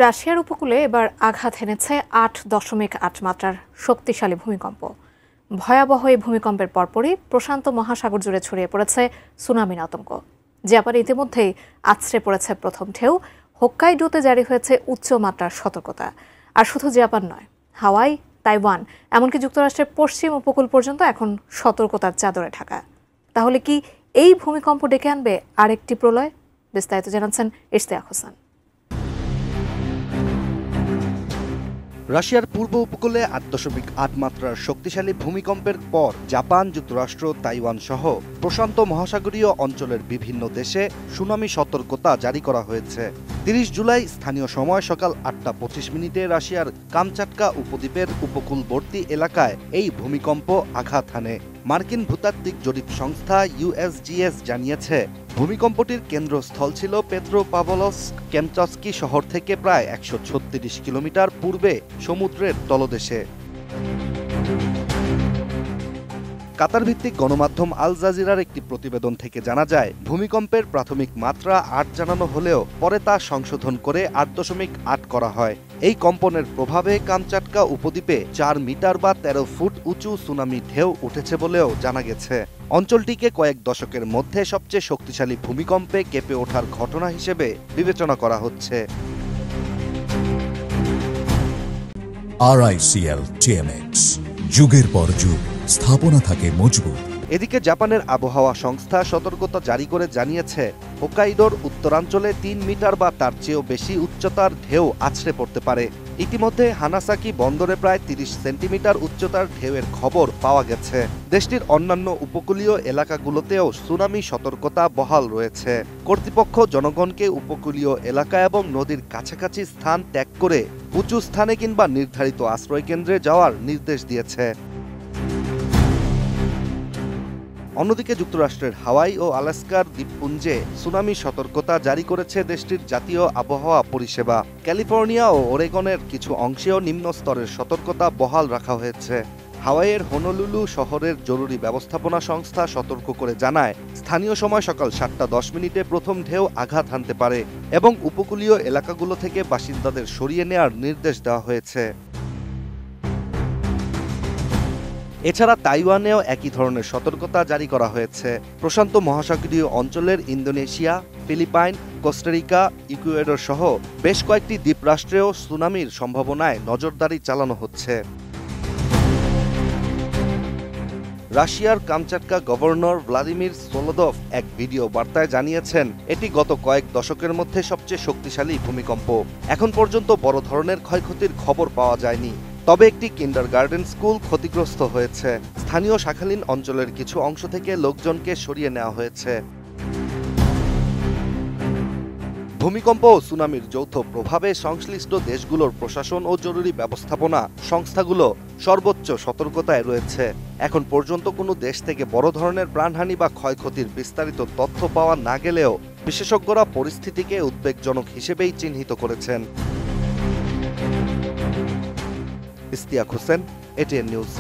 রাশিয়ার উপকূলে এবার আঘাত এনেছে ৮.৮ মাত্রার শক্তিশালী ভূমিকম্প। ভয়াবহ এই ভূমিকম্পের পরপরই প্রশান্ত মহাসাগর জুড়ে ছড়িয়ে পড়েছে সুনামির আতঙ্ক। জাপানে ইতিমধ্যেই আছড়ে পড়েছে প্রথম ঢেউ। হোক্কাইডোতে জারি হয়েছে উচ্চমাত্রার সতর্কতা। আর শুধু জাপান নয়, হাওয়াই, তাইওয়ান, এমনকি যুক্তরাষ্ট্রের পশ্চিম উপকূল পর্যন্ত এখন সতর্কতার চাদরে ঢাকা। তাহলে কি এই ভূমিকম্প ডেকে আনবে আরেকটি প্রলয়? বিস্তারিত জানাচ্ছেন ইশতিয়াক হোসেন। রাশিয়ার পূর্ব উপকূলে ৮.৮ মাত্রার শক্তিশালী ভূমিকম্পের পর জাপান, যুক্তরাষ্ট্র, তাইওয়ান সহ প্রশান্ত মহাসাগরীয় অঞ্চলের বিভিন্ন দেশে সুনামি সতর্কতা জারি করা হয়েছে। ৩০ জুলাই স্থানীয় সময় সকাল ৮টা ২৫ রাশিয়ার কামচাটকা উপদ্বীপের উপকূলবর্তী এলাকায় এই ভূমিকম্প আঘাত হানে। মার্কিন ভূতাত্ত্বিক জরিপ সংস্থা USGS জানিয়েছে, ভূমিকম্পটির কেন্দ্রস্থল ছিল পেট্রোপাভলস্ক-কেমচাটস্কি শহর থেকে প্রায় ১৩৬ কিলোমিটার পূর্বে সমুদ্রের তলদেশে। কাতার ভিত্তিক গণমাধ্যম আল জাজিরার একটি প্রতিবেদন থেকে জানা যায়, ভূমিকম্পের প্রাথমিক মাত্রা ৮ জানানো হলেও পরে তা সংশোধন করে ৮.৮ করা হয়। এই কম্পনের প্রভাবে কামচাটকা উপদ্বীপে ৪ মিটার বা ১৩ ফুট উঁচু সুনামি ঢেউ উঠেছে বলেও জানা গেছে। অঞ্চলটিকে কয়েক দশকের মধ্যে সবচেয়ে শক্তিশালী ভূমিকম্পে কেঁপে ওঠার ঘটনা হিসেবে বিবেচনা করা হচ্ছে। RICL TMX, যুগের পর যুগ স্থাপনা থাকে মজবুত। এদিকে জাপানের আবহাওয়া সংস্থা সতর্কতা জারি করে জানিয়েছে, হোক্কাইডোর উত্তরাঞ্চলে ৩ মিটার বা তার চেয়েও বেশি উচ্চতার ঢেউ আছড়ে পড়তে পারে। ইতিমধ্যে হানাসাকি বন্দরে প্রায় ৩০ সেন্টিমিটার উচ্চতার ঢেউয়ের খবর পাওয়া গেছে। দেশটির অন্যান্য উপকূলীয় এলাকাগুলোতেও সুনামি সতর্কতা বহাল রয়েছে। কর্তৃপক্ষ জনগণকে উপকূলীয় এলাকা এবং নদীর কাছাকাছি স্থান ত্যাগ করে উঁচু স্থানে কিংবা নির্ধারিত আশ্রয়কেন্দ্রে যাওয়ার নির্দেশ দিয়েছে। অন্যদিকে যুক্তরাষ্ট্রের হাওয়াই ও আলাস্কার দ্বীপপুঞ্জে সুনামি সতর্কতা জারি করেছে দেশটির জাতীয় আবহাওয়া পরিষেবা। ক্যালিফোর্নিয়া ও ওরেগনের কিছু অংশেও নিম্ন স্তরের সতর্কতা বহাল রাখা হয়েছে। হাওয়াইয়ের হনলুলু শহরের জরুরি ব্যবস্থাপনা সংস্থা সতর্ক করে জানায়, স্থানীয় সময় সকাল 7টা 10 প্রথম ঢেউ আঘাত হানতে পারে এবং উপকূলীয় এলাকাগুলো থেকে বাসিন্দাদের সরিয়ে নেওয়ার নির্দেশ দেওয়া হয়েছে। এছাড়া তাইওয়ানেও একই ধরনের সতর্কতা জারি করা হয়েছে। প্রশান্ত মহাসাগরীয় অঞ্চলের ইন্দোনেশিয়া, ফিলিপাইন, কোস্টারিকা, ইকুয়েডর সহ বেশ কয়েকটি দ্বীপরাষ্ট্রেও সুনামির সম্ভাবনায় নজরদারি চালানো হচ্ছে। রাশিয়ার কামচাটকা গভর্নর ভ্লাদিমির সোলোদভ এক ভিডিও বার্তায় জানিয়েছেন, এটি গত কয়েক দশকের মধ্যে সবচেয়ে শক্তিশালী ভূমিকম্প। এখন পর্যন্ত বড় ধরনের ক্ষয়ক্ষতির খবর পাওয়া যায়নি, তবে একটি কিন্ডারগার্টেন স্কুল ক্ষতিগ্রস্ত হয়েছে। স্থানীয় শাখালীন অঞ্চলের কিছু অংশ থেকে লোকজনকে সরিয়ে নেওয়া হয়েছে। ভূমিকম্প ও সুনামির যৌথ প্রভাবে সংশ্লিষ্ট দেশগুলোর প্রশাসন ও জরুরি ব্যবস্থাপনা সংস্থাগুলো সর্বোচ্চ সতর্কতায় রয়েছে। এখন পর্যন্ত কোনো দেশ থেকে বড় ধরনের প্রাণহানি বা ক্ষয়ক্ষতির বিস্তারিত তথ্য পাওয়া না গেলেও বিশেষজ্ঞরা পরিস্থিতিকে উদ্বেগজনক হিসেবেই চিহ্নিত করেছেন। Ishtiaq Hossain, ATN news.